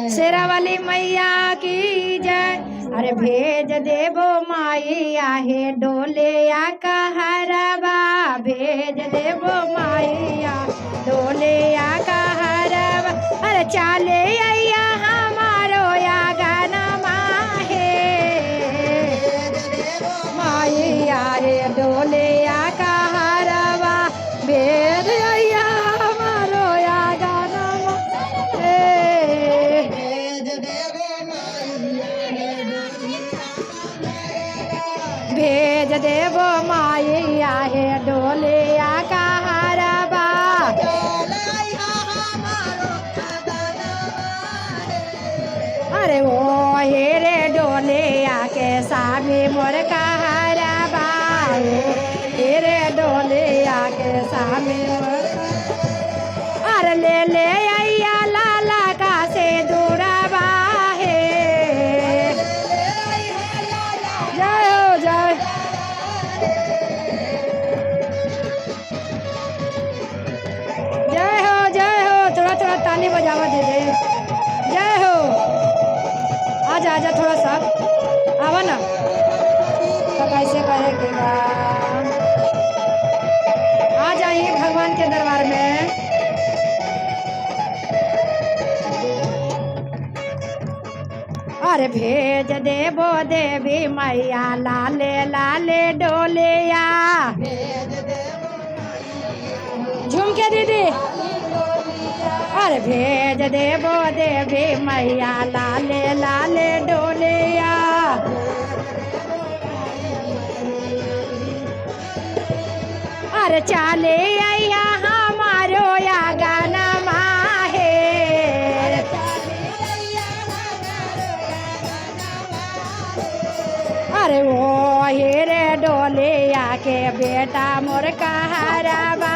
शेरावाली मैया की जय। अरे भेज देबो माइया हे डोले या कहरबा, भेज देबो माइया डोले या कहरबा। अरे चाले अइया हमारो या गाना माहे, माइया रे डोले या कहरबा, भेज अइया हमारो या गाना माहे। भेज देबो माइया हे डोले या कहरबा। अरे ओ हे रे डोले के सामी मोर कहरबा, हे रे डोले के सामी मोर। अरे ले अइया लाला का से दूरबा हे। जय हो जय, जय हो। थोड़ा थोड़ा ताली बजावा दे दे। जय हो। आजा आजा थोड़ा सा आवा ना, तो कैसे करे के बा। आ जाइए भगवान के दरबार में। अरे भेज देबो देवी मैया लाले लाले डोलिया। झूम के दीदी। अरे भेज देबो देवी मैया लाले लाले डोलिया। अरे चाले अइया हमारो या गाना माहे। अरे ओ हे रे डोलिया के बेटा मोर कहरबा।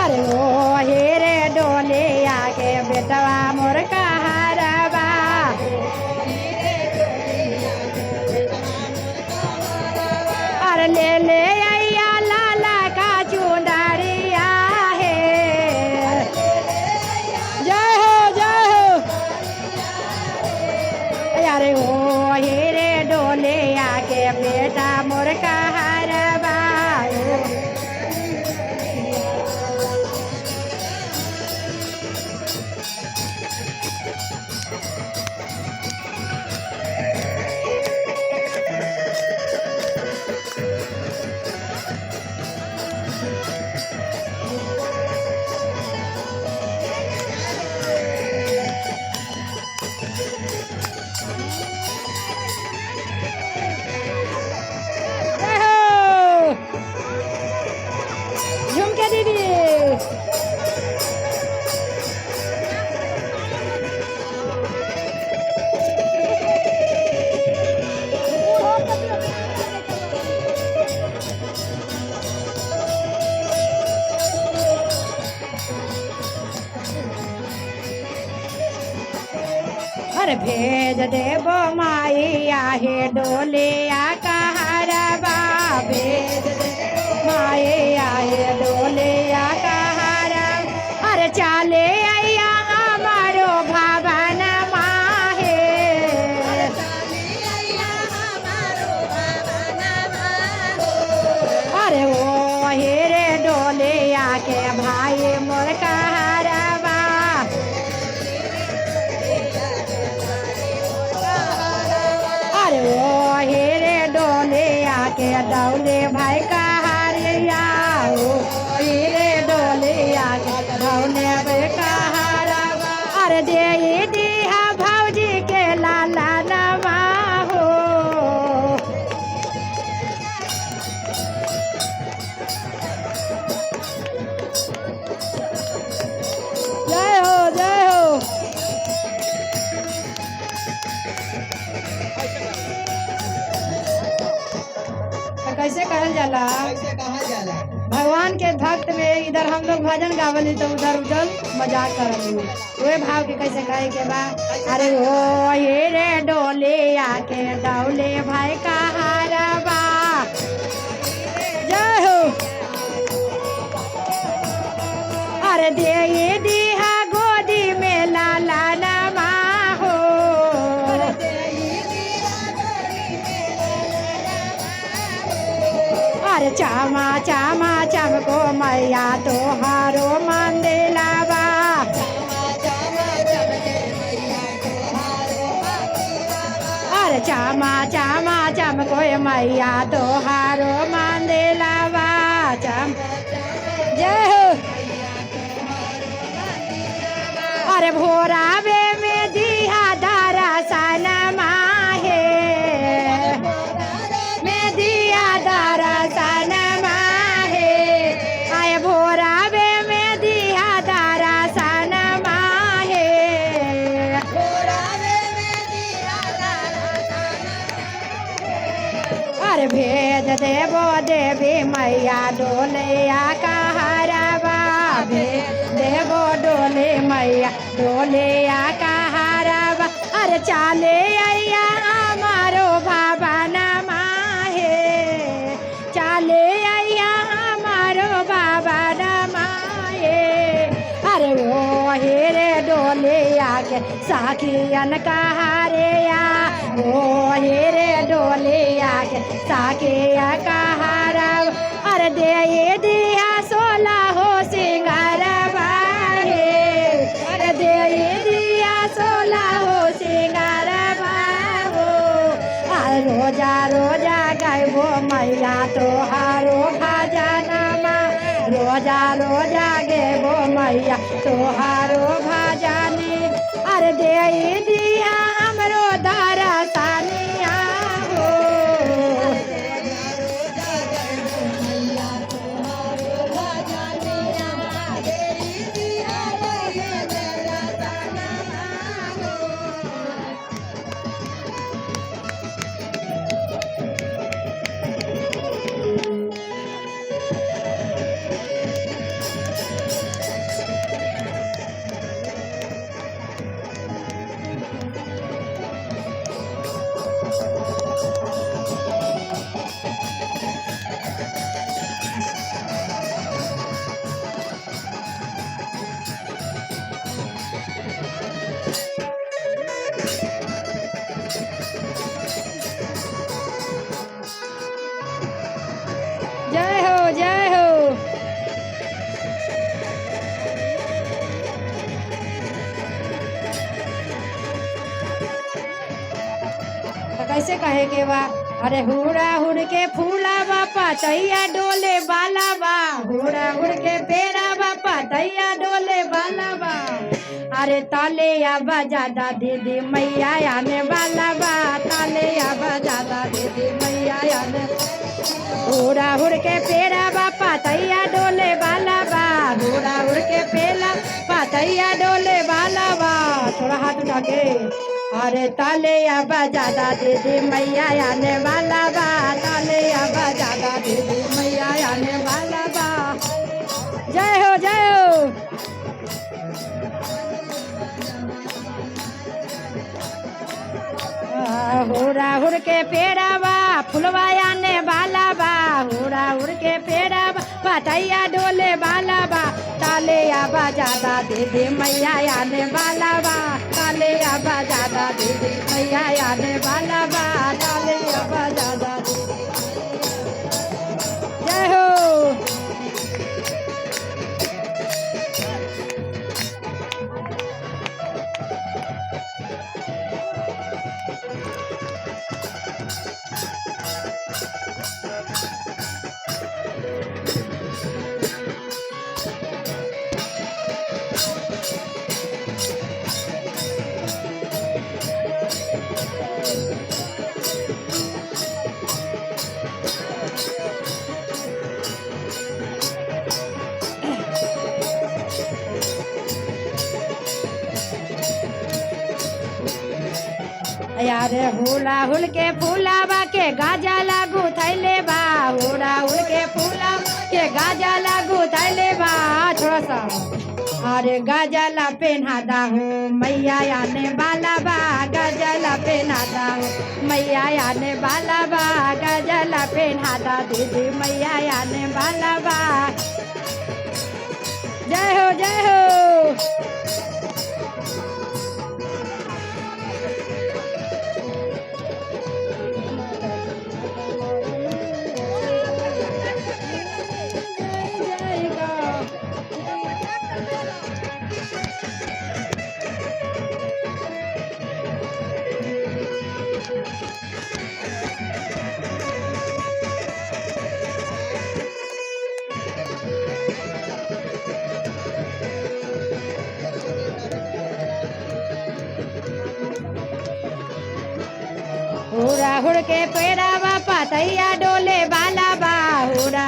अरे ओ हे रे डोलिया के बेटवा मोर कहरबा। अरे ले अइया लाला का चुंदरिया है। जय हो जय हो। अरे ओ हे रे डोलिया के बेटा मोर कहरबा। झूम के दीदी। अरे भेज देबो माइया हे डोलिया कहरबा, भेज दे माइया हे डोलिया कहरबा। अरे चाले अइया हमारो भवन माहे। अरे ओ हे रे डोलिया के भाई मोर कहरबा। अरे ओ हे रे डोलिया के दौले भाई कहरिया। ओ हे रे डोलिया के दौले भाई कहरबा। अरे दे दिहा भौजी के लाला नवा हो। जय हो जय हो। कैसे कहल जाला, भगवान के भक्त में इधर हम लोग भजन गावली तो उधर उधर मजाक करली। वे भाव के कैसे कहे के बा। अरे ओ ये रे डोले आके डौले भाई कहरबा। जय हो। अरे दे दिया गोदी में लाला नमा हो। अरे चामा चामा चमको मैया तोहारो मंदिलावा। अरे चामा चामा चमको मैया तोहारो मंदिलावा। चम जय हो। अरे भोरावे में दिया दारा सनमा है। में दिया दारा सनमा है। आए भोरावे में दिया दारा सनमा है। अरे भेज देवो देवी मैया डोलिया कहरवा। भेज देवो डोले मैया डोलिया कहरवा। अरे चाले अय्या हमारो भवनमा है। चाले अय्या हमारो भवनमा है। अरे वो हेरे डोलिया के साखियन कहारिया। वो हेरे डोलिया के साखिया कहारव। अरे दे दिया 16 हो सिंगारवा है। अरे दे दिया 16 हो सिंगारवा हो। अरे रोजा रोजा गायबो मैया तोहारो भजनमा। रोजा रोजा गेबो मैया तोहारो भजनी। अरे दे दिया हमरो दरसनिया हो। जय हो जय हो। तो कैसे कहे के बा। अरे हुड़ा हुड़ के फूला बापा तैया डोले बाला बा। हुड़ा हुड़ के पेड़ा बापा तैया डोले बाला बा। अरे ताले या बजादा दीदी मैया आने वाला बा। ताले या बजादा दीदी मैया आने। हुड़ा हुड़ के पेड़ा बापा तैया डोले बाला बा। हुड़ा हुड़ के पेला पातैया डोले बाला बा। थोड़ा हाथ उठा के। अरे ताले या बजादा दीदी मैया आने वाला बा। ताले या बजादा दीदी मैया आने वाला बा। जय हो जय हो। हुड़ा हुड़ के पेड़ा बा फुलवा आने वाला बा। हुड़ा हुड़ के पेड़ा बा पातैया डोले बाला बा। ताले या बजादा दीदी मैया आने वाला बा। ताले या बजादा दीदी मैया आने वाला बा। ताले या बजादा दीदी। जय हो। यार हुला हुल के फूलावा के गाजा लागू थैले बा। हुला हुल के फूला के गाजा लागू थैले बा। थोड़ा सा। अरे गजला पहनादा हो मैया आने वाला बा। गजला पहनादा हो मैया आने वाला बा। गजला पहनादा दीदी मैया आने वाला बा। जय हो जय के पेड़ावा पतैया डोले वाला बा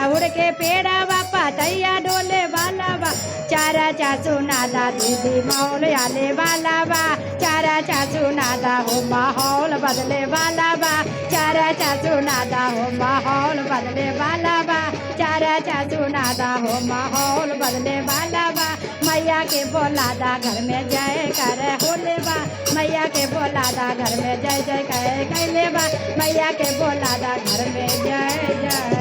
हुड़ के पेड़ावा पतैया डोले वाला बा चारा चाचू नादा दीदी माहौल आने वाला बा चारा चाचू नादा हो माहौल बदले वाला बा चारा चाचू नादा हो माहौल बदले वाला बा चारा चाचू नादा हो माहौल बदले वाला बा मैया के बोलादा घर में जय कर होले बा मैया के बोलादा घर में जय जय कर कैले बा मैया के बोलादा घर में जय जय